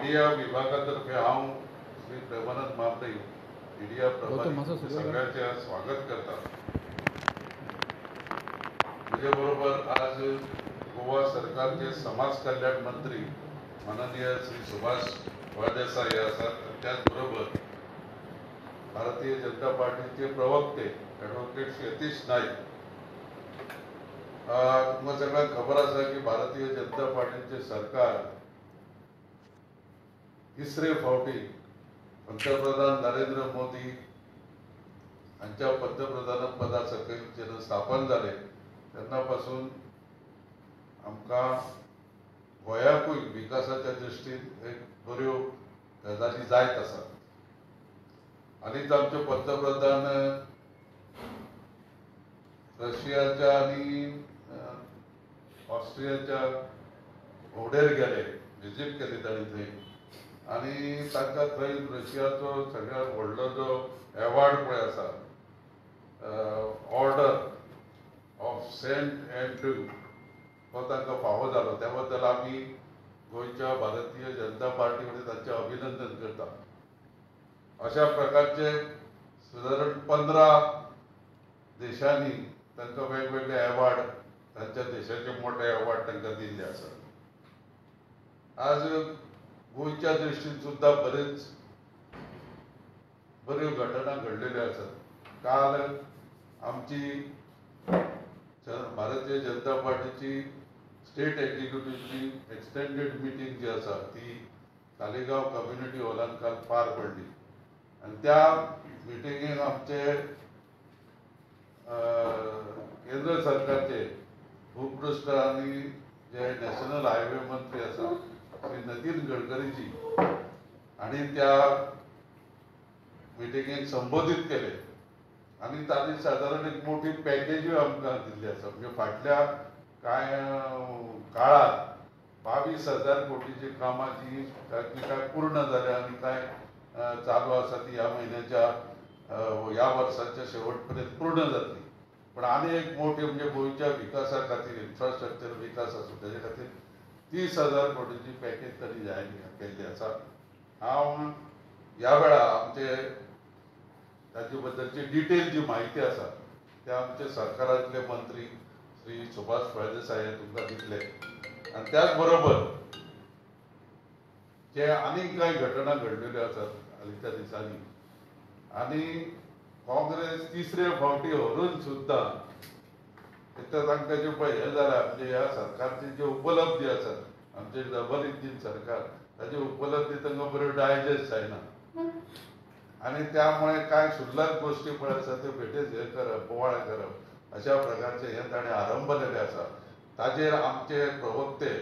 Media विभागातर्फे हांव श्री प्रेमानंद मामले मीडिया प्रभारी सगळ्यांचे स्वागत करता. म्हजे बरोबर आज गोवा सरकारचे समाज कल्याण मंत्री माननीय श्री सुभाष फळदेसाई आसात. त्याच बरोबर भारतीय जनता पार्टीचे प्रवक्ते ॲडव्होकेट यतीश नाईक. तुमकां सगळ्यांक खबर आसा की भारतीय जनता पार्टीचे सरकार तिसरे फावटी पंतप्रधान नरेंद्र मोदी हांच्या पंतप्रधान पदा सकयल जेन्ना स्थापन जाले तेन्ना पासून आमकां गोंयाकूय विकासाच्या दृश्टीन एक बऱ्यो गजाली जायत आसात. आनीच आमचे पंतप्रधान रशियाच्या आनी ऑस्ट्रियाच्या भोंवडेर गेले, विजीट केली तांणी थंय. आनी तांकां थंय रशियाचो सगळ्यांत व्हडलो जो एवॉर्ड पळय आसा ऑर्डर ऑफ सेंट एंड्रू तो तांकां फावो जालो. त्या बद्दल आमी गोंयच्या भारतीय जनता पार्टी कडेन तांचें अभिनंदन करता. अशा प्रकारचे सादारण 15 देशांनी तांकां वेगवेगळे एवॉर्ड तांच्या देशाचे मोठे एवॉर्ड तांकां दिल्ले आसात. आज गोंयच्या दृश्टीन सुद्दां बऱ्यो घटना घडलेल्यो आसात. काल आमची भारतीय जनता पार्टीची स्टेट एक्झिक्युटिव्हची एक्सटेंडेड मिटींग जी आसा ती तालिगांव कम्युनिटी हॉलान काल पार पडली. आनी त्या मिटिंगेक आमचे केंद्र सरकारचे भूपृश्ठ आनी जे नॅशनल हायवे मंत्री आसा श्री नितीन गडकरीजी हांणी त्या मिटिंगेक संबोधीत केले. आनी तांणी सादारण एक मोठी पॅकेजूय आमकां दिल्ली आसा. म्हणजे फाटल्या कांय काळात 22,000 कोटीची कामां जी काय पूर्ण जाल्या आनी काय चालू आसा ती ह्या म्हयन्याच्या ह्या वर्साच्या शेवट पर्यंत पूर्ण जातली. पण आनी एक मोठी म्हणजे गोंयच्या विकासा खातीर इन्फ्रास्ट्रक्चर विकास आसा तेजे खातीर 30,000 कोटीची पॅकेज तरी जाहीर केल्ली आसा. हांव ह्या वेळा आमचे ताचे बद्दलची डिटेल जी म्हायती आसा ते आमचे सरकारांतले मंत्री श्री सुभाष फळदेसाई तुमकां दितले. आनी त्याच बरोबर जे आनीक कांय घटना घडलेल्यो आसात हालींच्या दिसांनी आनी काँग्रेस तिसरे फावटी हरून सुद्दां एकतर तांकां जे पळय हें जालां म्हणजे ह्या सरकारची जी उपलब्धी आसात आमचे डबल इंजीन सरकार ताची उपलब्धी तांकां बऱ्यो डायजेस्ट जायना. आनी त्यामुळे काय शुल्लक गोष्टी पळय आसा त्यो भेटेच हे करप बोवाळे करप अशा प्रकारचे हे ताणें आरंभलेले आसा. ताजेर आमचे प्रवक्ते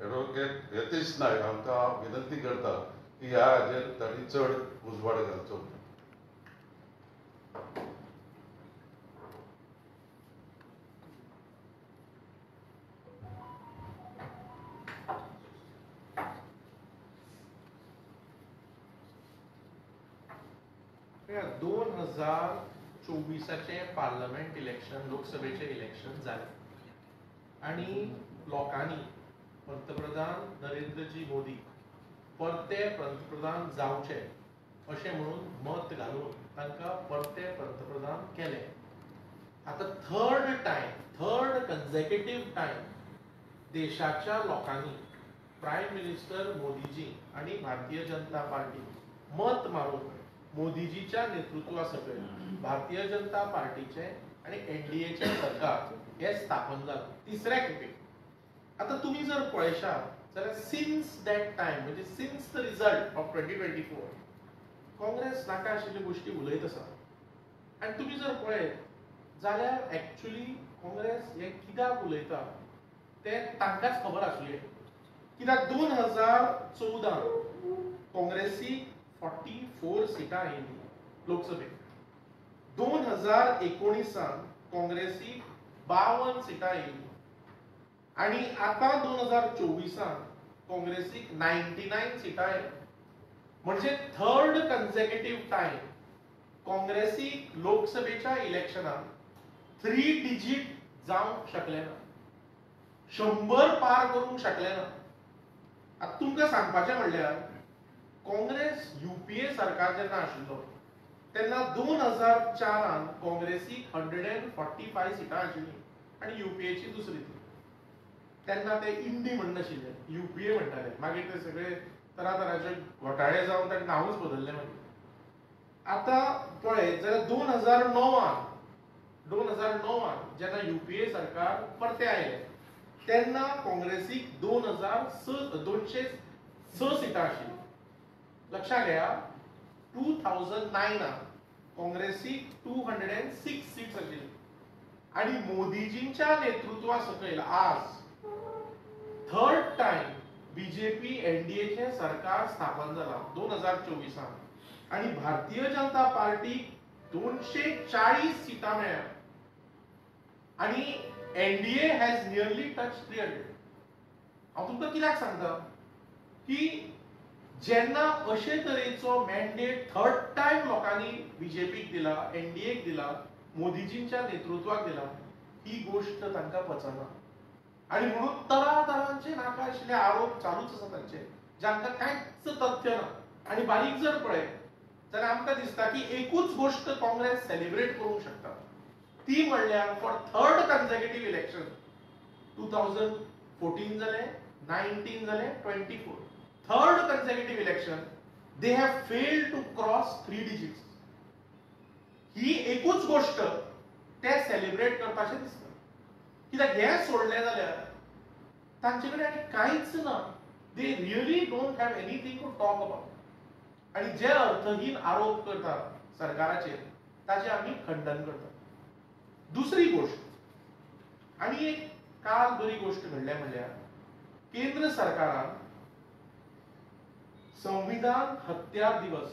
ॲडव्होकेट यतीश नायक आमकां विनंती करता की ह्या हाजेर तांणी चड उजवाड घालचो. या 2024चे पार्लमेंट इलेक्शन लोकसभेचे इलेक्शन जाले आणि लोकांनी पंतप्रधान नरेंद्रजी मोदी परते पंतप्रधान जावचे अशें म्हणून मत घालून तांकां परते पंतप्रधान केले. आता थर्ड कन्झेक्युटिव्ह टाइम देशाच्या लोकांनी प्रायम मिनिस्टर मोदीजी आणि भारतीय जनता पार्टी मत मारून मोदीजीच्या नेतृत्वा सकयल भारतीय जनता पार्टीचे आणि एनडीएचे सरकार हे स्थापन जालें तिसऱ्या खेपे. आता तुम्ही जर पळयशात जाल्यार सिन्स दॅट टाइम म्हणजे since the result of 2024 Congress नाका आशिल्ली गोष्टी उलयत आसा. आनी तुम्ही जर पळयत जाल्यार एक्चुअली काँग्रेस हे कित्याक उलयता ते तांकांच खबर आसलें. कित्याक 2014 काँग्रेसीक 44 सिटां आयिल्ली लोकसभेक. 2019 काँग्रेसीक 52 सिटां आयिल्ली आनी आतां 2024 काँग्रेसीक 99 सिटां आयल्या. म्हणजे थर्ड कन्झेक्युटिव्ह टाइम काँग्रेसीक लोकसभेच्या इलेक्शनात 3 डिजिट जावंक शकले ना, 100 पार करूंक शकले ना. आता तुमकां सांगपाचें म्हणल्यार काँग्रेस युपीए सरकार जेन्ना आशिल्लो तेन्ना 2004 काँग्रेसीक 145 सिटां आशिल्लीं आनी युपीएची दुसरी ती. तेन्ना ते इंडी म्हणनाशिल्ले, युपीए म्हणटाले. मागीर ते सगळे तरातरांचे घोटाळे जावन ताका नांवूच बदललें मागीर. आतां पळयत जाल्यार 2009 जेन्ना युपीए सरकार परते आयले तेन्ना काँग्रेसीक 206 सिटां आशिल्लीं. लक्षात घेया, 2009 काँग्रेसीक 206 सीट्स आशिल्लीं आनी मोदीजींच्या नेतृत्वा सकयल आज थर्ड टाइम बीजेपी एनडीएचे सरकार स्थापन जाला 2024 आनी भारतीय जनता पार्टीक 240 सिटां मेळ्ळ्या आनी एनडीए हॅज नियरली टच 300. हांव तुमकां कित्याक सांगता की जेन्ना अशे तरेचो मॅन्डेट थर्ड टाइम लोकांनी बीजेपीक दिला, एनडीएक दिला, मोदीजींच्या नेतृत्वाक दिला, ही गोष्ट तांकां पचना. आनी म्हणून तरातरांचे नाका आशिल्ले आरोप चालूच आसा तांचे, जांकां कांयच तथ्य ना. आनी बारीक जर पळयत जाल्यार आमकां दिसता की एकूच गोष्ट काँग्रेस सेलिब्रेट करूंक शकता, ती म्हणल्यार फॉर थर्ड कन्सेक्युटिव्ह इलेक्शन 2014 जालें, 19 जालें, 24 third consecutive election they have failed to cross 3 digits. ही एकूच गोष्ट ते सेलिब्रेट करपाचें दिसता. कित्याक हें सोडलें जाल्यार तांचे कडेन आनी कांयच ना. They really don't have anything to talk about. आनी जे अर्थहीन आरोप करतात सरकाराचेर ताचे आमी खंडन करतात. दुसरी गोष्ट आनी एक काल बरी गोष्ट घडल्या म्हणल्यार केंद्र सरकारान संविधान हत्या दिवस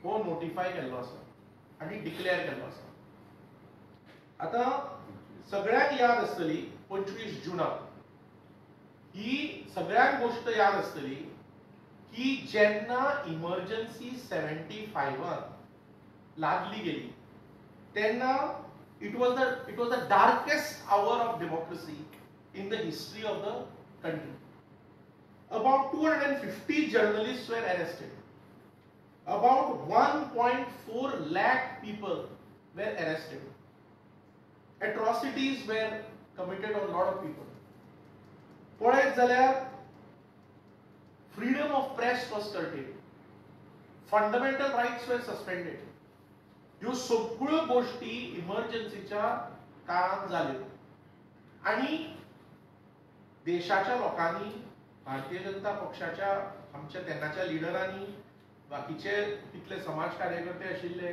हो नोटिफाय केल्लो आसा आनी डिक्लेअर केल्लो आसा. आतां सगळ्यांक याद आसतली 25 जुनाक ही सगळ्यांक गोष्ट याद आसतली की जेन्ना इमर्जन्सी 75 लागली गेली तेन्ना it was the darkest hour of democracy in the history of the country. About 250 journalists were arrested. About 1.4 lakh people were arrested. Atrocities were committed on a lot of people. पळयत जाल्यार freedom of press was curtailed. Fundamental rights were suspended. ह्यो सगळ्यो गोष्टी इमर्जन्सीच्या काळात जाल्यो आनी देशाच्या लोकांनी, भारतीय जनता पक्षाच्या आमच्या तेन्नाच्या लिडरांनी, बाकीचे कितले समाज कार्यकर्ते आशिल्ले,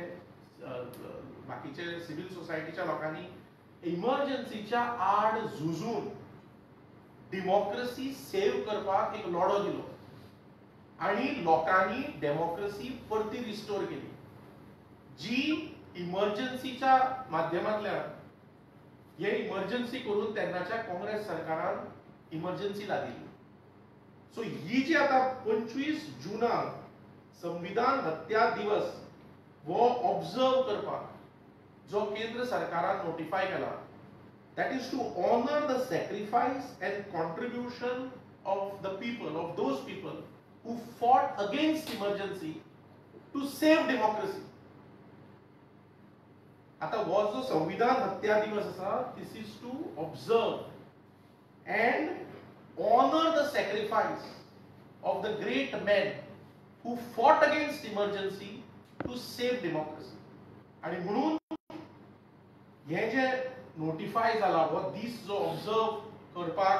बाकीचे सिव्हिल सोसायटीच्या लोकांनी इमर्जन्सीच्या आड झुजून डेमोक्रेसी सेव्ह करपाक एक लढो दिलो आनी लोकांनी डेमोक्रेसी परती रिस्टोर केली. जी इमर्जन्सीच्या माध्यमांतल्यान हे इमर्जन्सी करून तेन्नाच्या काँग्रेस सरकारान इमर्जन्सी लादिल्ली. सो ही जी आता 25 जुनाक संविधान हत्या दिवस हो ऑब्झर्व करपाक जो केंद्र सरकारान नोटिफाय केला, that is to honor the sacrifice and contribution of the people, of those people who fought against emergency to save democracy. आता हो जो संविधान हत्या दिवस आसा, this is to observe and honor the sacrifice of the great men who fought against emergency to save democracy. आणि म्हणून हे जे नोटिफाय जाला हो दीस जो ऑब्झर्व करपाक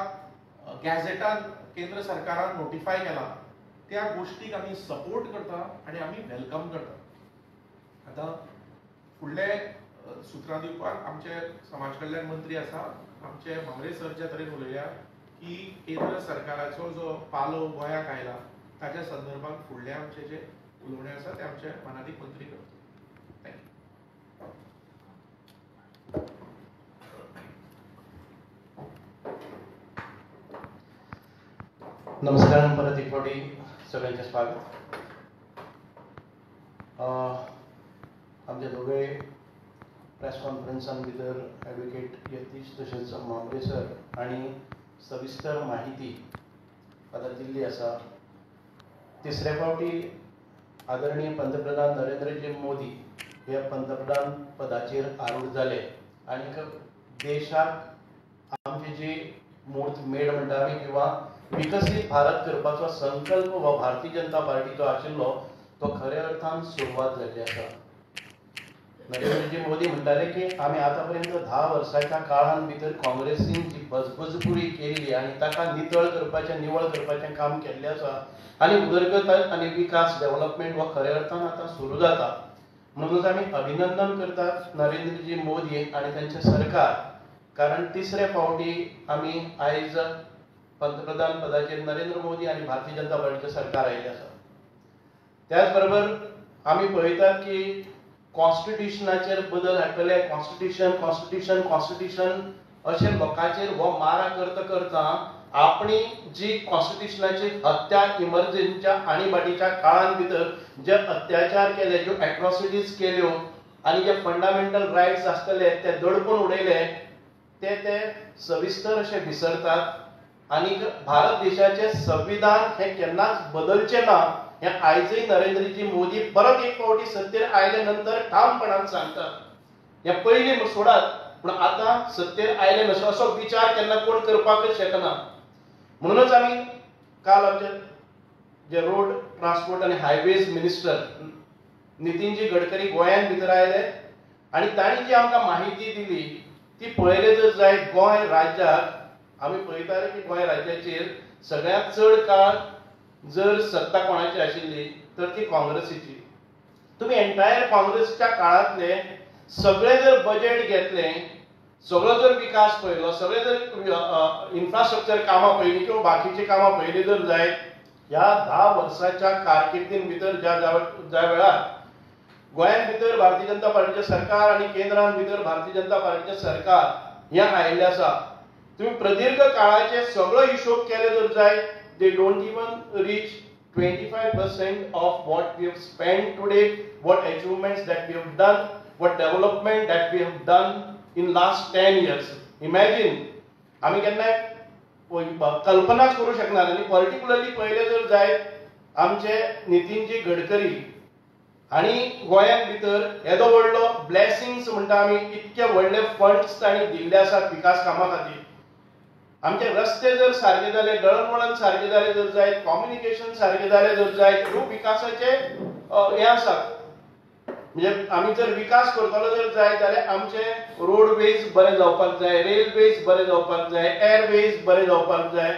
गॅझेटान केंद्र सरकारान नोटिफाय केला, त्या गोष्टीक आमी सपोर्ट करता आनी आमी वेलकम करता. आता फुडले सुत्रां दिवपाक आमचे समाज कल्याण मंत्री आसा, आमचे भामरे सर ज्या तरेन उलयल्या की केंद्र सरकाराचो जो पालो गोंयाक आयला ताच्या संदर्भात फुडले आमचे जे उलोवणे आसा ते आमचे मानाधीक मंत्री करतले. नमस्कार. परत एक फावटी सगळ्यांचे स्वागत. आमचे दोघे प्रेस कॉन्फरन्सान भितर ॲडव्होकेट यतीश तशेंच भामरे सर आणि सविस्तर माहिती आता दिल्ली आसा. तिसऱ्या फावटी आदरणीय पंतप्रधान नरेंद्रजी मोदी हे पंतप्रधान पदाचेर आरूढ जाले आणि देशाक आमची जी मूर्त मेड म्हणटा आमी किंवा विकसीत भारत करपाचो संकल्प हो भारतीय जनता पार्टीचो आशिल्लो तो खऱ्या अर्थान सुरवात जाल्ली आसा. नरेंद्रजी मोदी म्हणटाले की आमी आतापर्यंत 10 वर्साच्या काळान भितर काँग्रेसीन जी बजबजपुरी केली आणि ताका नितळ करपाचें निवळ करपाचें काम केल्लें आसा आणि उदरगत आनी विकास डेव्हलपमेंट हो खऱ्या अर्थान आतां सुरू जाता. म्हणूनच आमी अभिनंदन करतात नरेंद्रजी मोदी आणि त्यांचे सरकार, कारण तिसऱ्या फावटी आमी आयज पंतप्रधान पदाचेर नरेंद्र मोदी आणि भारतीय जनता पार्टीचे सरकार आयिल्लें आसा. त्याच बरोबर आमी पळयतात की कॉन्स्टिट्यूशनाचेर बदल हाडटले, कॉन्स्टिट्यूशन अशें लोकांचेर हो मारा करता आपणी जी कॉन्स्टिट्यूशनाची हत्या इमर्जन्सीच्या आणीबाणीच्या काळान भितर जे अत्याचार केले, ज्यो एट्रॉसिटीज केल्यो आणि जे फंडामेंटल रायट्स आसतले ते दडपून उडयले ते सविस्तर अशे विसरतात. आणि भारत देशाचे संविधान हे केन्नाच बदलचे ना हे आयजय नरेंद्रजी मोदी परत एक फावटी सत्तेर आयले नंतर ठामपणान सांगतात. हे पयलीं सोडात, पूण आतां सत्तेर आयले नसो असो विचार केन्ना कोण करपाकच शकना. म्हणूनच आमी काल आमचे जे रोड ट्रान्सपोर्ट आणि हायवेज मिनिस्टर नितीनजी गडकरी गोंयान भितर आयले आणि तांणी जी आमकां माहिती दिली ती पळयले जर जायत गोंय राज्याक आमी पळयताले की गोंय राज्याचेर सगळ्यांत चड काळ जर सत्ता कोणाची आशिल्ली तर ती काँग्रेसीची. तुम्ही एंटायर काँग्रेसच्या काळांतले सगळे जर बजेट घेतले, सगळो जर विकास पळयलो, सगळे जर इन्फ्रास्ट्रक्चर कामां पळयली किंवा बाकीची कामां पळयली जर जायत, ह्या 10 वर्साच्या कारकिर्दीन भितर ज्या वेळार गोंयान भितर भारतीय जनता पार्टीचे सरकार आणि केंद्रान भितर भारतीय जनता पार्टीचे सरकार हे आयिल्ले आसा, तुम्ही प्रदीर्घ काळाचे सगळो हिशोब केले जर जायत, they don't even reach 25% of what we have spent today, what achievements that we have done, what development that we have done in last 10 years. Imagine, आम्ही केन्ना कल्पनाच करू शकणार नाही. पर्टिक्युलरली पहिले जर जायत आमचे नितीनजी गडकरी आणि गोंयान भितर येदो व्हडलो ब्लेसिंग्स म्हणटा आमी, इतके व्हडले फंड्स तांणी दिल्ले आसात विकास कामां खातीर. आमचे रस्ते जर सारखे जाले, दळणवळण सारखे जाले जर जायत, कम्युनिकेशन सारखे जाले जर जायत, ह्यो विकासाचे हे आसात. म्हणजे आमी जर विकास करतलो जर जाय जाल्यार आमचे रोडवेज बरे जावपाक जाय, रेल्वेज बरे जावपाक जाय, एअरवेज बरे जावपाक जाय,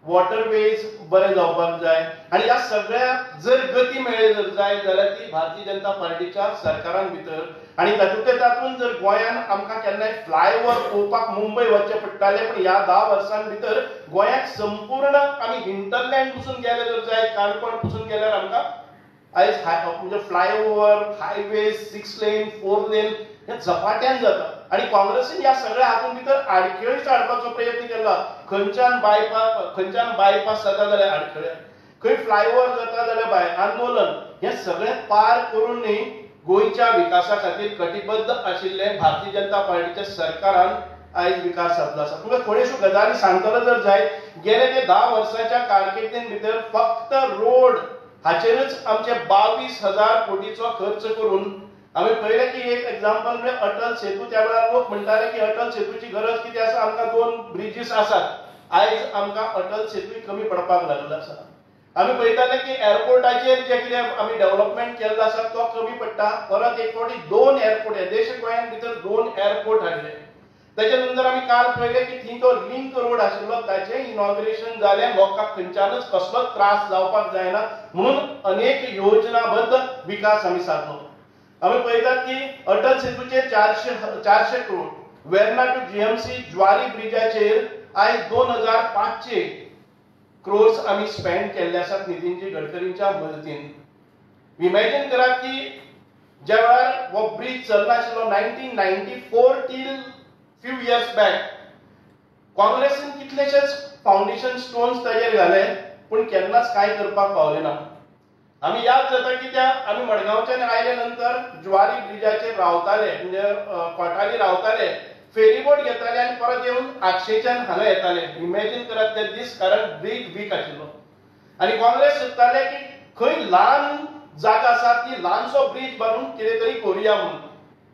वॉटरवेज बरे जावपाक जाय. आणि ह्या सगळ्या जर गती मेळ्ळी जर जाय जाल्यार ती भारतीय जनता पार्टीच्या सरकारान भितर. आणि तातूंत जर गोंयान आमकां केन्नाय फ्लायओव्हर पळोवपाक मुंबय वचचें पडटालें, पण ह्या 10 वर्सां भितर गोंयाक संपूर्ण आमी हिंटरलँड पसून गेले जर जाय, काणकोण पसून गेल्यार आमकां आयज म्हणजे फ्लायओव्हर, हायवेज, 6 लेन, 4 लेन हे झपाट्यान जाता. आणि काँग्रेसीन ह्या सगळ्या हातूंत भितर आडखळीच हाडपाचो प्रयत्न केला. खंयच्यान बायपास जाता जाल्यार आडखळे, खंय फ्लायओव्हर जाता जाल्यार आंदोलन, हे सगळें पार करून न्ही गोंयच्या विकासा खातीर कटिबद्ध आशिल्ले भारतीय जनता पार्टीच्या सरकारान आयज विकास साधला आसा. तुमकां थोड्योश्यो गजाली सांगतलो जर जायत, गेले ते 10 वर्साच्या कारकिर्दीन भितर फक्त रोड हाचेरच आमचे 22,000 कोटीचो खर्च करून आमी पळयलें की एक एग्जांपल म्हणजे अटल सेतू. त्या वेळार लोक म्हणटाले की अटल सेतूची गरज कितें आसा, आमकां 2 ब्रिजीस आसात. आयज आमकां अटल सेतूय कमी पडपाक लागलो आसा. आमी पळयताले की एअरपोर्टाचेर जे कितें आमी डेव्हलपमेंट केल्लो आसा तो कमी पडटा. परत एक फावटी 2 एअरपोर्ट देश गोंयान भितर 2 एअरपोर्ट हाडले. त्याच्या नंतर आमी काल पळयलें की थंय तो लिंक रोड आशिल्लो ताचें इनॉग्रेशन जालें. लोकांक खंयच्यानच कसलोच त्रास जावपाक जायना म्हणून अनेक योजनाबद्ध विकास आमी साधलो. आमी पळयतात की अटल सेतूचेर 400 करोड, वेर्ना टू जीएमसी ज्वारी ब्रिजाचेर आयज 2,500 क्रोर्स आमी स्पेंड केल्ले आसात नितीनजी गडकरींच्या मदतीन. इमॅजिन करात की ज्या वेळार हो ब्रिज चलनाशिल्लो 1994 टील फ्यू इयर्स बॅक, काँग्रेसीन कितलेशेच फाउंडेशन स्टोन्स ताचेर घाले पूण केन्नाच कांय करपाक पावले ना. आमी याद जाता की त्या आमी मडगांवच्यान आयले नंतर ज्वारी ब्रिजाचेर रावताले, म्हणजे कोटाली रावताले, फेरीबोट घेताले आणि परत येऊन 800च्यान हांगा येताले. इमॅजिन करात ते दीस, कारण ब्रिज वीक आशिल्लो. आणि काँग्रेस चिंतताले की खंय ल्हान जागा आसा ती ल्हानसो ब्रिज बांदून कितें तरी करुया म्हणून.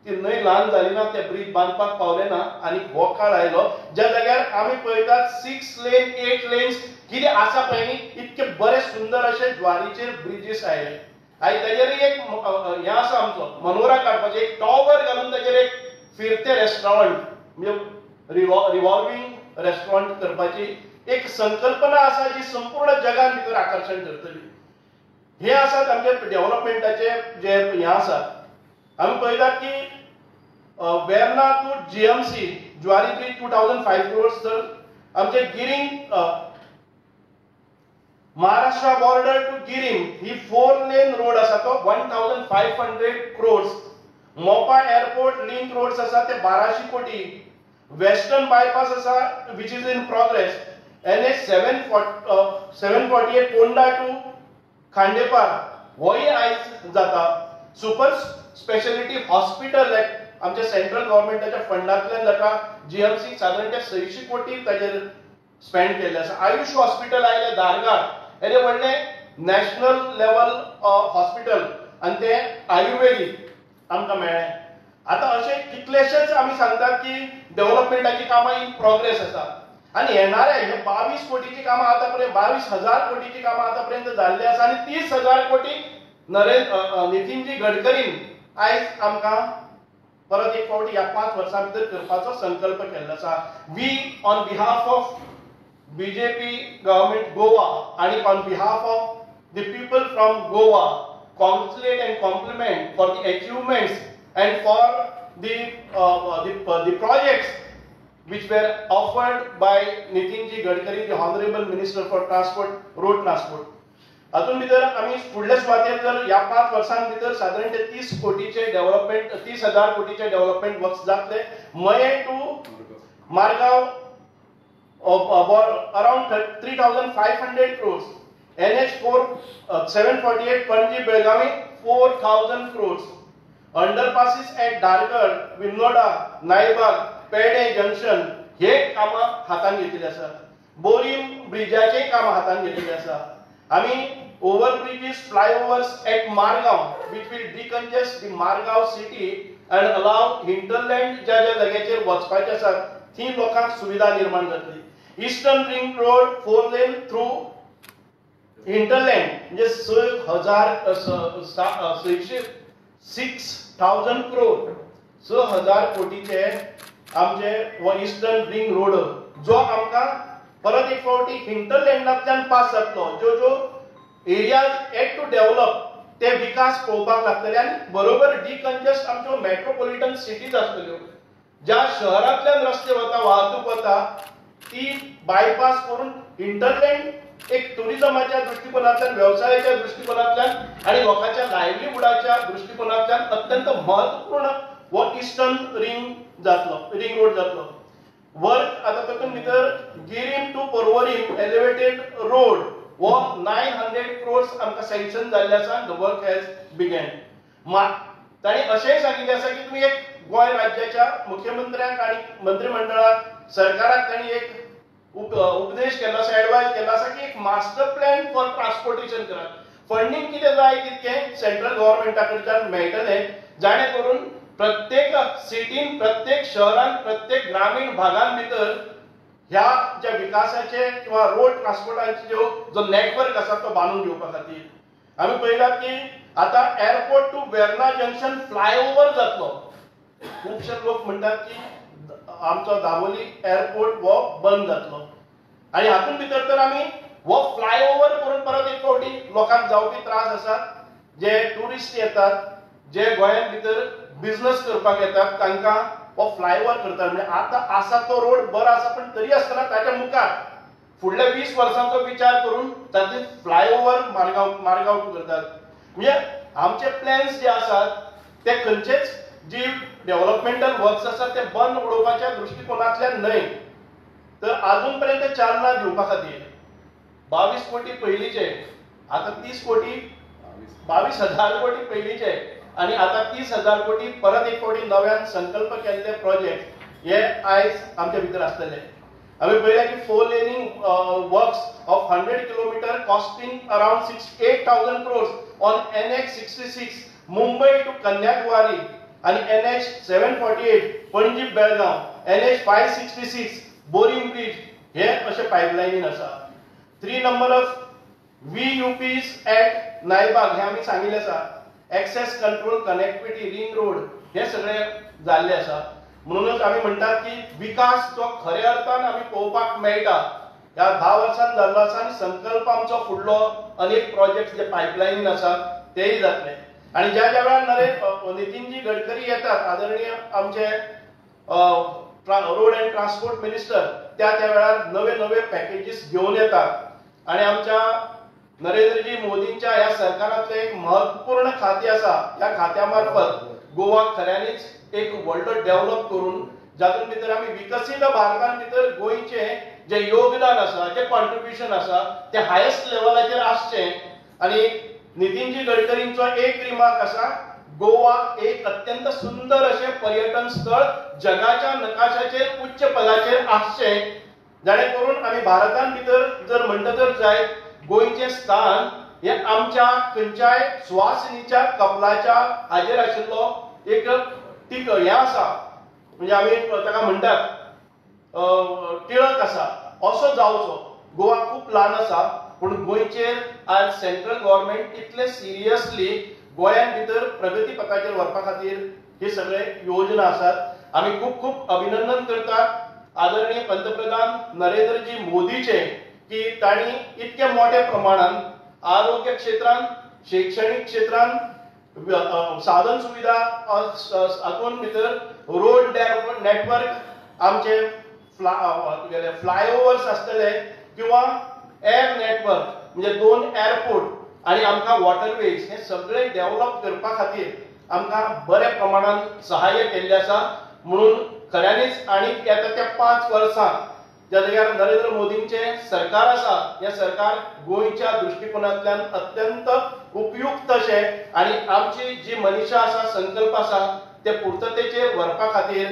ती न्हंय ल्हान जाली ना, ते ब्रिज बांदपाक पावले ना आनी हो काळ आयलो ज्या जाग्यार आमी पळयतात 6 लेन 8 लेन्स कितें आसा पळय न्ही, इतके बरे सुंदर अशे ज्वारीचेर ब्रिजीस आयले. आनी तेजेरय एक हें आसा आमचो मनोरा काडपाचें एक टॉवर घालून तेजेर एक फिरते रेस्टॉरंट म्हणजे रिव्हॉल्विंग रेस्टॉरंट करपाची एक संकल्पना आसा जी संपूर्ण जगान भितर आकर्शण करतली. हे आसात आमचे डेव्हलपमेंटाचे जे हें आसा. आमी पळयतात की Verna to GMC Zuari bridge 2005 crores. तर आमचे गिरिंग महाराष्ट्र बॉर्डर टू गिरिंग ही 4 लेन रोड आसा तो 1500 crores. मोपा एअरपोर्ट लिंक रोड्स आसा ते 1200 कोटी. वेस्टर्न बायपास आसा which is in progress. NH 748 Ponda to Khandepar होय आयज जाता. सुपर स्पेशलिटी हॉस्पिटल आमच्या सेंट्रल गव्हर्नमेंटाच्या फंडांतल्यान जाता. जीएमसी साधारणतः 600 कोटी ताजेर स्पेंड केल्ले आसा. आयुष हॉस्पिटल आयले दारगार, हे व्हडले नॅशनल लेवल हॉस्पिटल आनी ते आयुर्वेदीक आमकां मेळ्ळे. आतां अशे कितलेशेच आमी सांगतात की डेव्हलपमेंटाची कामां इन प्रोग्रेस आसा. आनी येणारे हे 22 कोटीची कामां आतां पर्यंत 22,000 कोटीची कामां आतां पर्यंत जाल्ली आसा आनी 30,000 कोटी नितीनजी गडकरीन आयज आमकां परत एक फावटी ह्या 5 वर्सां भितर करपाचो संकल्प केल्लो आसा. We on behalf of BJP government Goa आणि on behalf of the people from Goa congratulate and compliment for the achievements and for the projects which were offered by Nitinji Gadkari, the Honorable Minister for Transport, Road Transport. हातून भितर आमी फुडल्या सुवातेर जर ह्या 5 वर्सां भितर साधारणतः 30 कोटीचे डेव्हलपमेंट 30,000 कोटीचे डेव्हलपमेंट वर्क्स जातले. Mayem to Margao around 3,500 crores. NH 748 Panaji Belagavi 4,000 crores. Underpasses at Dargad, Vinnoda, Nailbag, Pedem junction हे कामां हातान घेतलेली आसा. बोरीम ब्रिजाचे कामां हातान घेतलेली आसा. आमी overbridges, flyovers at Margaon which will decongest the Margaon city and allow hinterland ज्या जाग्याचेर वचपाचे आसात थी लोकांक सुविधा निर्माण जातली. ईस्टर्न रिंग रोड 4 लेन थ्रू hinterland म्हणजे 6,000 crore 6,000 कोटीचे आमचे वो ईस्टर्न रिंग रोड जो आमकां परत एक फावटी हिंटरलँडांतल्यान पास जातलो. जो एरियाज एट टू डेव्हलप ते विकास पळोवपाक लागतले आनी बरोबर डिकंजस्ट आमच्यो मेट्रोपॉलिटन सिटीज आसतल्यो. ज्या शहरांतल्यान रस्ते वता वाहतूक वता ती बायपास करून हिंटरलँड एक टुरिझमाच्या दृष्टिकोनांतल्यान व्यवसायाच्या दृष्टिकोनांतल्यान आणि लोकांच्या लायव्हलीहुडाच्या दृष्टिकोनांतल्यान अत्यंत महत्वपूर्ण वो ईस्टर्न रिंग रोड जातलो. वर्क आता तातूंत भितर Guirim to Porvorim elevated road वो 900 crores आमकां सँक्शन जाल्ले आसा. The work has begun. ताणी अशेंय सांगिल्लें आसा की तुमी एक गोंय राज्याच्या मुख्यमंत्र्यांक आनी मंत्रिमंडळाक सरकाराक ताणी एक उपदेश केला आसा, एडवायज केला आसा की एक मास्टर प्लॅन फॉर ट्रान्सपोर्टेशन करात. फंडिंग कितें जाय तितकें सेंट्रल गव्हर्नमेंटा कडच्यान मेळटलें जेणे करून प्रत्येक सिटीन, प्रत्येक शहरान, प्रत्येक ग्रामीण भागां भितर ह्या ज्या विकासाचे किंवा रोड ट्रान्सपोर्टाचे जो नेटवर्क आसा तो बांदून घेवपा खातीर आमी पळयलात की आतां airport to Verna junction flyover जातलो. खुबशे लोक म्हणटात की आमचो दाबोली एअरपोर्ट वो बंद जातलो आनी हातूंत भितर तर आमी वो फ्लायओव्हर करून परत एक फावटी लोकांक जावपी त्रास आसात. जे टुरिस्ट येतात, जे गोंयांत भितर बिझनेस करपाक येतात तांकां वो फ्लायओव्हर करतात. म्हणजे आतां आसा तो रोड बरो आसा पण तरी आसतना ताच्या मुखार फुडल्या 20 वर्सांचो विचार करून तातूंत फ्लायओव्हर मारगांव करतात. म्हणजे आमचे प्लॅन्स जे आसात ते खंयचेच जी डेव्हलपमेंटल वर्क्स आसात ते बंद उडोवपाच्या दृष्टिकोनांतल्यान न्हय तर अजून पर्यंत चालना दिवपा खातीर 22 कोटी पयलींचे आतां 30 कोटी 22,000 कोटी पयलींचे आनी आतां 30,000 कोटी परत एक फावटी नव्यान संकल्प केल्ले प्रोजेक्ट हे आयज आमचे भितर आसतले. आम्ही पळयलें की 4 laning works of 100 kilometre costing around 8,000 crores on NH 66 Mumbai to Kanyakumari आणि NH 748 Panaji Belgaum NH 566 Borim bridge हे अशे पायपलायनीन आसा. 3 number of VUPs at Naibag हे आम्ही सांगिल्लें आसा. Access control connectivity ring road हे सगळे जाल्ले आसा. म्हणूनच आम्ही म्हणतात की विकास तो खऱ्या अर्थान आम्ही पळोवपाक मेळटा. ह्या 10 वर्सांत जाल्लो आसा आनी संकल्प आमचो फुडलो अनेक प्रोजेक्ट जे पायपलायनीन आसात तेय जातले. आणि ज्या ज्या वेळार नितीनजी गडकरी येतात, आदरणीय आमचे रोड अँड ट्रान्सपोर्ट मिनिस्टर, त्या वेळार नवे नवे पॅकेजीस घेऊन येतात. आणि आमच्या नरेंद्रजी मोदींच्या ह्या सरकारातले एक महत्वपूर्ण खाते आसा. या खात्यामार्फत गोवा खऱ्यांनीच एक व्हडलो डेव्हलप करून जातून भितर आम्ही विकसीत भारतान भितर गोंयचे जे योगदान आसा, जे कॉन्ट्रिब्युशन आसा ते हायेस्ट लेवलाचेर आसचे. आणि नितीनजी गडकरींचो एक रिमार्क आसा, गोवा एक अत्यंत सुंदर असे पर्यटन स्थळ जगाच्या नकाशाचेर उच्च पदाचेर आसचे, जाणे करून आम्ही भारतान भितर जर म्हणटतर जाय गोंयचे स्थान हे आमच्या खंयच्याय सुवासिनीच्या कपलाच्या हाजेर आशिल्लो एक हे आसा. म्हणजे आम्ही ताका म्हणटात टिळक आसा असो जावचो. गोवा खूप ल्हान आसा पूण गोंयचेर आज सेंट्रल गव्हर्नमेंट इतले सिरियसली गोंयान भितर प्रगती पथाचेर व्हरपा खातीर हे सगळे योजना आसात. आम्ही खूप खूप अभिनंदन करतात आदरणीय पंतप्रधान नरेंद्रजी मोदीचे की तांणी इतके मोठ्या प्रमाणात आरोग्य क्षेत्रांत, शैक्षणिक क्षेत्रांत, साधन सुविधा हातून भितर रोड नेटवर्क आमचे फ्लायओव्हर्स आसतले किंवा एअर नेटवर्क म्हणजे 2 एअरपोर्ट आणि आमकां वॉटरवेज हे सगळे डेव्हलप करपा खातीर आमकां बऱ्या प्रमाणात सहाय्य केल्लें आसा. म्हणून खऱ्यांनीच आणि येता त्या 5 वर्सांत ज्या जाग्यार नरेंद्र मोदींचे सरकार आसा, हे सरकार गोंयच्या दृष्टिकोनांतल्यान अत्यंत उपयुक्त अशे आणि आमची जी मनिशा आसा, संकल्प आसा ते पूर्ततेचेर व्हरपा खातीर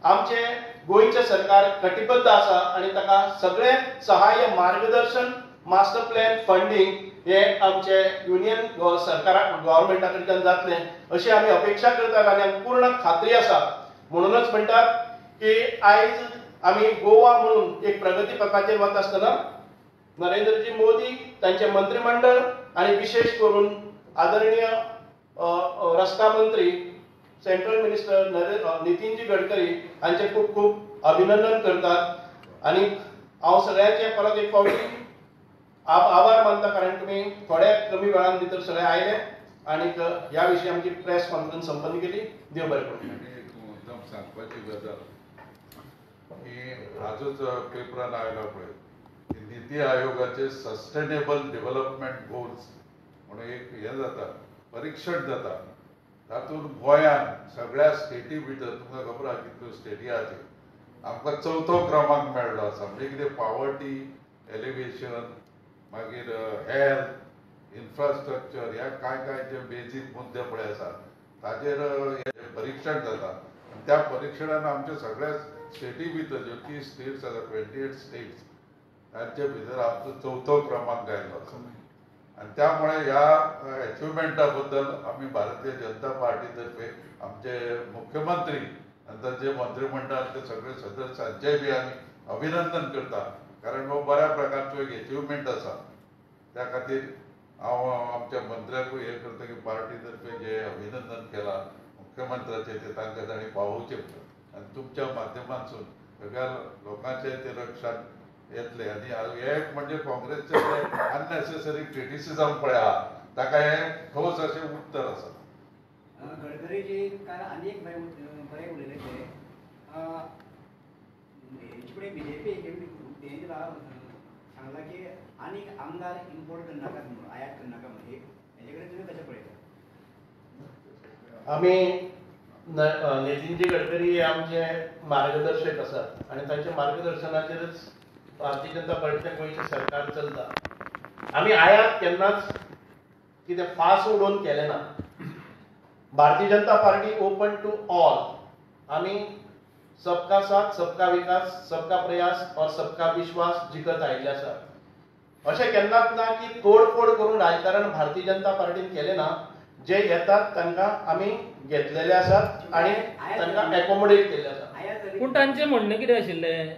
आमचे गोंयचे सरकार कटिबद्ध आसा आणि ताका सगळे सहाय्य मार्गदर्शन, मास्टर प्लॅन, फंडिंग हे आमचे युनियन गव्हर्नमेंटा कडच्यान जातले अशी आम्ही अपेक्षा करतात आणि आमकां पूर्ण खात्री आसा. म्हणूनच म्हणटात की आयज आम्ही गोवा म्हणून एक प्रगती पथाचेर वता आसतना नरेंद्रजी मोदी, तांचे मंत्रिमंडळ आणि विशेष करून आदरणीय रस्ता मंत्री सेंट्रल मिनिस्टर नितीनजी गडकरी हांचे खूप खूप अभिनंदन करतात. आणि हांव सगळ्यांचे परत एक फावटी आभार मानता कारण तुम्ही थोड्या कमी वेळान भितर सगळे आयले आणि ह्या विशीं आमची प्रेस कॉन्फरन्स संपन्न केली. देव बरें करूं. एकदम सांगपाची गजाल की आजच पेपरान आयला पळय नीती आयोगाचे सस्टेनेबल डेव्हलपमेंट गोल्स म्हणून एक हे जाता, परीक्षण जाता. तातूंत गोंयान सगळ्या स्टेटी भितर तुमकां खबर आहा कितल्यो स्टेटी आहा त्यो, आमकां 4थो क्रमांक मेळ्ळो आसा. म्हणजे कितें पॉवर्टी एलिवेशन, मागीर हेल्थ, इन्फ्रास्ट्रक्चर, ह्या काय जे बेजीक मुद्दे पळय आसा ताजेर परीक्षण जाता. त्या परीक्षणान आमच्या सगळ्या स्टेटी भितर ज्यो 30 स्टेट्स आसा, 28 स्टेट्स, तांचे भितर आमचो 4थो क्रमांक आयलो आसा. आणि त्यामुळे ह्या अचिव्हमेंटा बद्दल आम्ही भारतीय जनता पार्टी तर्फे आमचे मुख्यमंत्री आणि तांचे मंत्रिमंडळातले सगळे सदस्यांचे बी आम्ही अभिनंदन करता. कारण हो बऱ्या प्रकारचो एक अचिव्हमेंट आसा. त्या खातीर हांव आमच्या मंत्र्याकूय हे करता की पार्टी तर्फे जे अभिनंदन केला मुख्यमंत्र्याचे ते तांकां तांणी पावोवचें आणि तुमच्या माध्यमांतून सगळ्या लोकांचे ते लक्षात येतले. आणि एक म्हणजे काँग्रेसचे अननेसेसरी क्रिटिसिझम पळय आहा ताका हे ठोस अशें उत्तर आसा. गडकरीजी काल आनी एक बरें उलयले ते हेचे फुडें BJP तेणी सांगला की आनीक आमदार इम्पोर्ट करनाकात म्हणून, आयात करनाका म्हणून. हेजे कडेन तुमी कशें पळयता? आम्ही नितीनजी गडकरी हे आमचे मार्गदर्शक आसात आणि तांच्या मार्गदर्शनाचेरच भारतीय जनता पार्टीचे गोंयचे सरकार चलता. आम्ही आयात केन्नाच कितें फास उडोवन केले ना. Bharatiya Janata party open to all. आम्ही सबका साथ सबका विकास सबका प्रयास और सबका विश्वास जिखत आयिल्ले आसा. अशें केन्नाच ना की तोडफोड करून राजकारण भारतीय जनता पार्टीन केले ना. जे येतात तांकां आमी घेतलेले आसात आणि तांकां एकोमोडेट केल्ले आसा. पूण तांचें म्हणणें कितें आशिल्लें,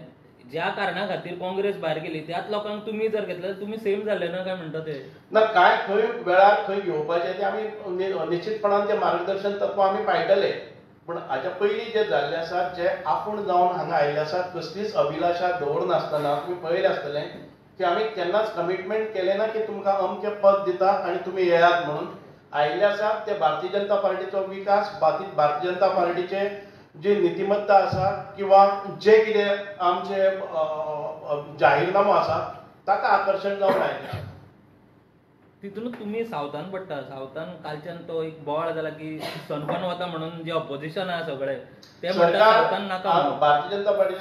ज्या कारणां खातीर काँग्रेस भायर गेली त्याच लोकांक तुमी जर घेतले जाल्यार तुमी सेम जाले ना काय म्हणटा ते. ना काय खंय वेळार खंय घेवपाचें तें आमी निश्चितपणान तें मार्गदर्शन तत्व आमी पाळटले. पण हाच्या पयलीं जे जाल्ले आसात, जे आपूण जावन हांगा आयिल्ले आसात, कसलीच अभिलाशा दवरनासतना तुम्ही पळयलें आसतलें की आमी केन्नाच कमिटमेंट केलें ना की तुमकां अमकें पद दिता आनी तुमी येयात म्हणून. आयिल्ले आसात ते भारतीय जनता पार्टीचो विकास, भारतीय जनता पार्टीचे जी नीतिमत्ता आसा किंवा जे कितें आमचे जाहीरनामो आसा ताका आकर्शण जावन आयिल्ले आसा. तितूनच तुम्ही सावथान पडटा. सावथान कालच्यान तो एक बोवाळ जाला की सनबर्न वता म्हणून जे ऑपोजिशन आहा सगळे ते म्हणटा सावथान नाका म्हणून. भारतीय जनता पार्टी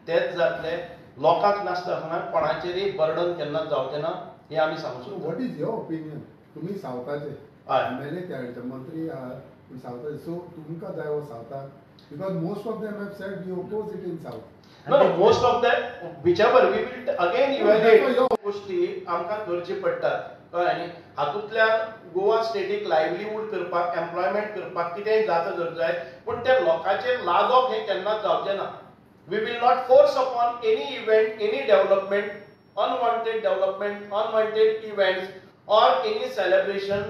तेच जातले. लोकांक नासतना कोणाचेरय बर्डन केन्नाच जावचें ना हे आमी सांगूं सोदता. What is your opinion? तुम्ही सावथाचे हय. एमएलए त्या मंत्री आहात, पूण सावथाचे, सो तुमकां जाय हो सावथाक, because most of them have said we oppose it in south. No, most of that, whichever we will again evaluate गोष्टी आमकां करची पडटात. कळ्ळें न्ही? हातूंतल्यान गोवा स्टेटीक लायव्हलीहूड करपाक, एम्प्लॉयमेंट करपाक कितेंय जाता जर जाय, पूण त्या लोकांचेर लादप हें केन्नाच जावचें ना. We will not force upon any event, any development, unwanted events or any celebration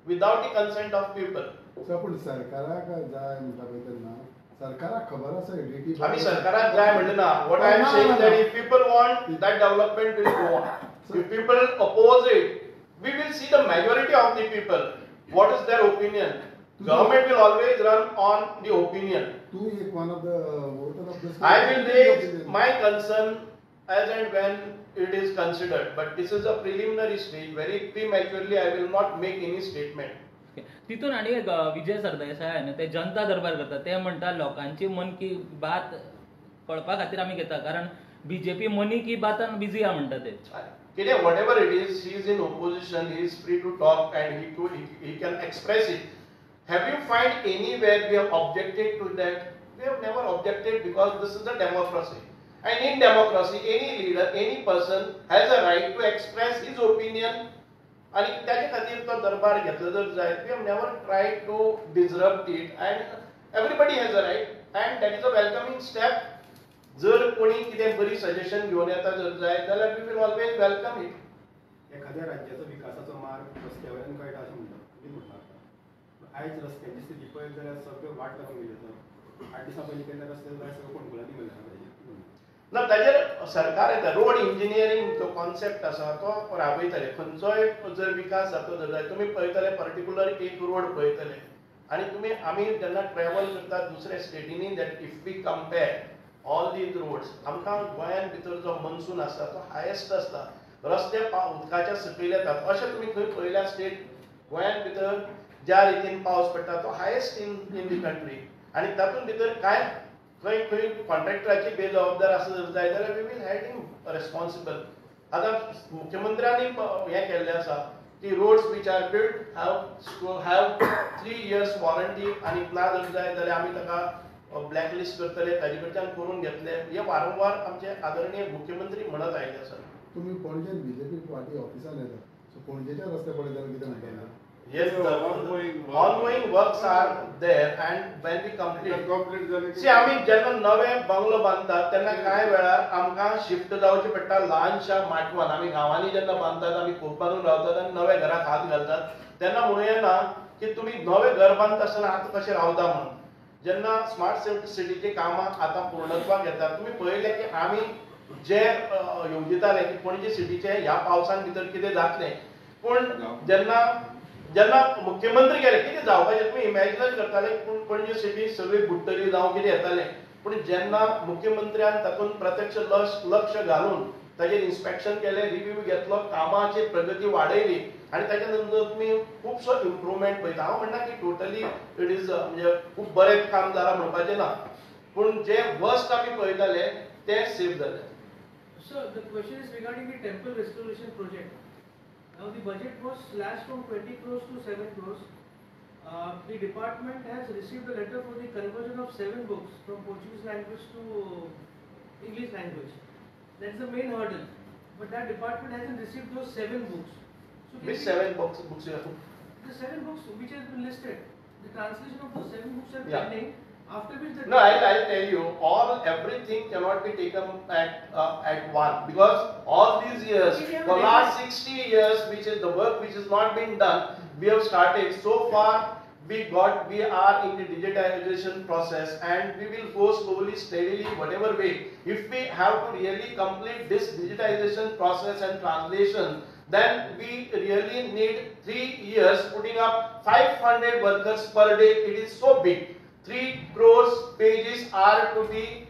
without the consent of people. So पूण सरकाराक जाय म्हणटा पळय तेन्ना सरकाराक खबर आसा एडीटी. आमी सरकाराक जाय म्हणना. What I am saying that if people want that development will go on. If people oppose it, we will see the majority of the people. What is their opinion? Government will always run on the opinion. तू एक one of the voter of the. I will raise my concern as and when it is considered, but this is a preliminary stage. Very prematurely, I will not make any statement. तितून आणि एक विजय सरदेसाय आहे ना, ते जनता दरबार करतात. ते म्हणटा लोकांची मन की बात कळपा खातीर आमी घेता, कारण बीजेपी मनी की बातान बिझी आहा म्हणटा ते. Kidding, whatever it is, he is in opposition. He is free to talk and he can express it. Have you find anywhere we have objected to that? We have never objected because this is a democracy. And in democracy, any leader, any person has a right to express his opinion. आणि त्याच्या खातीर तो दरबार घेतलो जर जायत. We have never tried to disrupt it and everybody has a right and that is a welcoming step. जर कोणी कितें बरी सजेशन घेवन येता जर जायत जाल्यार we will always welcome it. एखाद्या राज्याचो विकासाचो मार्ग रस्त्यावयल्यान कळटा अशें म्हणटा तुमी म्हणटा. आयज रस्त्यांची स्थिती पळयत जाल्यार सगळ्यो वाट लागून गेल्यो आसा. 8 दिसां पयलीं केल्ले रस्ते जाल्यार सगळ्यो फोंडकुलांनी घालता. ना ताजेर सरकार येता. रोड इंजिनियरींग जो कॉन्सेप्ट आसा तो राबयतले. खंयचोय जर विकास जाता जर जाय तुमी पळयतले पर्टिक्युलर एक रोड पळयतले आनी तुमी आमी जेन्ना ट्रॅव्हल करतात दुसऱ्या स्टेटींनी, that if we compare all these roads, आमकां गोंयान भितर जो मनसून आसा तो हायेस्ट आसता. रस्ते उदकाच्या सकयल येतात. अशें तुमी खंय पळयल्या स्टेट गोंयान भितर ज्या रितीन पावस पडटा तो हायेस्ट इन दी कंट्री. आनी तातूंत भितर कांय खंय खंय कॉन्ट्रॅक्टराची बेजबाबदार आसा जर जाय जाल्यार we will held him responsible. आतां मुख्यमंत्र्यांनी हें केल्लें आसा की roads which are build have 3 years warranty आनी ना जर जाय जाल्यार आमी ताका ब्लॅकलिस्ट करतले, ताजे कडच्यान करून घेतले. हे वारंवार आमचे आदरणीय मुख्यमंत्री म्हणत आयिल्ले आसा. तुम्ही पणजेन बीजेपी पार्टी ऑफिसान येता, सो पणजेचे रस्ते पळयत जाल्यार कितें म्हणटा? Yes, the ongoing works are there and when we complete. See, आमी जेन्ना नवे बंगलो बांदतात तेन्ना कांय वेळार आमकां शिफ्ट जावचें पडटा ल्हानशा माटवान. आमी गांवांनी जेन्ना बांदतात आमी खूब बांदून रावतात आनी नव्या घराक हात घालतात तेन्ना म्हणूं येना की तुमी नवें घर बांदता आसतना आतां कशें रावता म्हणून. जेन्ना स्मार्ट सिटीची कामां आतां पूर्णत्वाक येतात तुमी पळयलें की आमी जे येवजिताले की पणजे सिटीचे ह्या पावसान भितर कितें जातलें, पूण जेन्ना मुख्यमंत्री गेले कितें जावपाचें तुमी इमॅजिनच करताले. पूण पणजे सिटी सगळी बुडटली जावं कितें येतालें, पूण जेन्ना मुख्यमंत्र्यान तातूंत प्रत्यक्ष लक्ष घालून ताजेर इन्स्पेक्शन केलें, रिव्ह्यू घेतलो, कामाची प्रगती वाडयली आनी ताच्या नंतर तुमी खुबसो इम्प्रुवमेंट पळयता. हांव म्हणना की टोटली इट इज म्हणजे खूब बरें काम जालां म्हणपाचें ना, पूण जे वर्स्ट आमी पळयताले ते सेफ जाले. Sir, the question is regarding the temple restoration project. Now the budget was slashed from 20 crores to 7 crores. the department has received a letter for the conversion of 7 books from Portuguese language to English language. That's the main hurdle. But that department hasn't received those 7 books. So can Which we- 7 books you have? The 7 books which has been listed. The translation of those 7 books are Yeah. pending. After which the No, I'll tell you, everything cannot be taken at one, because all these years, for last 60 years, which is the work which is not being done, we have started. So far, we are in the digitization process, and we will go slowly, steadily, whatever way. If we have to really complete this digitization process and translation, then we really need 3 years, putting up 500 workers per day. It is so big. 3 crores pages are to be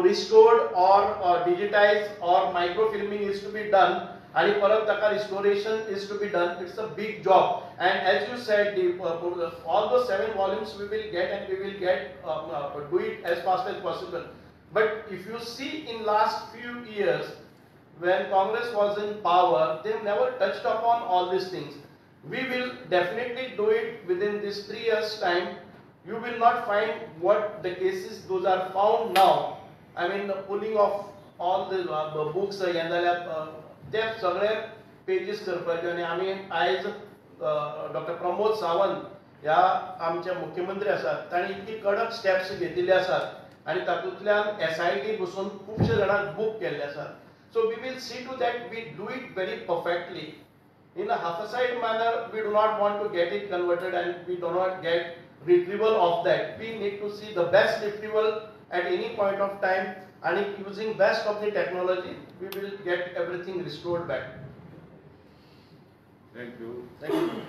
restored or digitized, or microfilming is to be done, and परत taka restoration is to be done. It's a big job, and as you said, all those 7 volumes we will get, and we will get do it as fast as possible. But if you see in last few years, when Congress was in power, they never touched upon all these things. We will definitely do it within this 3 years time. You will not find what the cases those are found now. I mean, the pulling of all the books, ते सगळे pages करपाचे, आणि आमी आयज doctor Pramod Sawant ह्या आमचे मुख्यमंत्री आसात, तांणी इतकी कडक स्टेप्स घेतिल्ले आसात, आणि तातूंतल्यान SIT बसून खूबशे जाणांक बूक केल्ले आसात. So we will see to that we do it very perfectly. In a haphazard manner, we do not want to get it converted, and we do not get retrieval of that. We need to see the best retrieval at any point of time, and using best of the technology, we will get everything restored back. Thank you. Thank you.